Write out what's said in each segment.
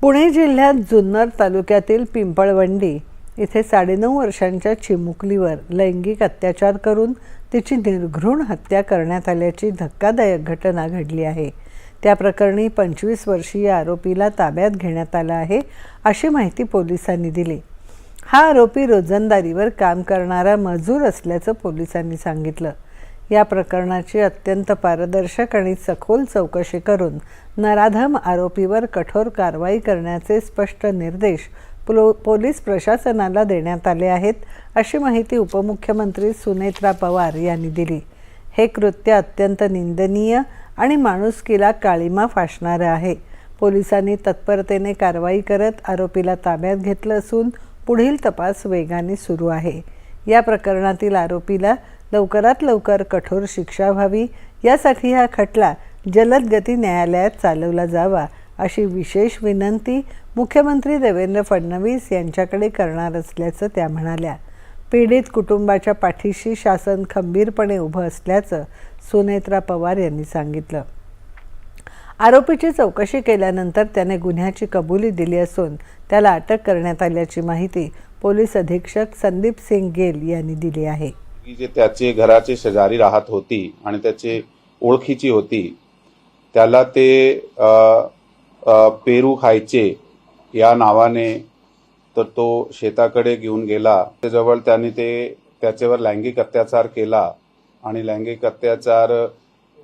पुणे जिल्ह्यात जुन्नर तालुक्यातील पिंपळवंडी इथे 9.5 वर्षांच्या चिमुकलीवर लैंगिक अत्याचार करून तिची निर्घृण हत्या करण्यात आल्याची धक्कादायक घटना घडली आहे। त्या प्रकरणी 25 वर्षीय आरोपीला ताब्यात घेण्यात आला आहे अशी माहिती पोलिसांनी दिली। हा आरोपी रोजंदारीवर काम करणारा मजूर असल्याचं पोलिसांनी सांगितलं। या प्रकरणाची अत्यंत पारदर्शक आणि सखोल चौकशी करून नराधम आरोपीवर कठोर कारवाई करण्याचे स्पष्ट निर्देश पोलीस प्रशासनाला देण्यात आले आहेत अशी माहिती उपमुख्यमंत्री सुनेत्रा पवार यांनी दिली। हे कृत्य अत्यंत निंदनीय आणि माणुसकीला काळिमा फासणारे आहे। पोलिसांनी तत्परतेने कारवाई करत आरोपीला ताब्यात घेतलं असून पुढील तपास वेगाने सुरू आहे। या प्रकरणातील आरोपीला लवकरात लवकर कठोर शिक्षा व्हावी यासाठी हा खटला जलद गती न्यायालयात चालवला जावा अशी विशेष विनंती मुख्यमंत्री देवेंद्र फडणवीस यांच्याकडे करणार असल्याचं त्या म्हणाल्या। पीडित कुटुंबाच्या पाठीशी शासन खंबीरपणे उभं असल्याचं सुनेत्रा पवार यांनी सांगितलं। आरोपीची चौकशी केल्यानंतर त्याने गुन्ह्याची कबुली दिली असून त्याला अटक करण्यात आल्याची माहिती पोलीस अधीक्षक संदीप सिंग गेल यांनी दिली आहे। जे त्याचे घराचे शेजारी राहत होती आणि त्याचे ओळखीची होती, त्याला ते पेरू खायचे या नावाने तर तो शेताकडे घेऊन गेला। त्याजवळ त्याने त्याच्यावर लैंगिक अत्याचार केला आणि लैंगिक अत्याचार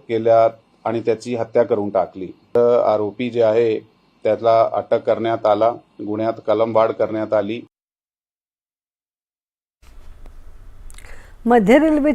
केला आणि त्याची हत्या करून टाकली। आरोपी जे आहे त्याला अटक करण्यात आला, गुन्ह्यात कलमवाढ करण्यात आली। मध्य रेल्वे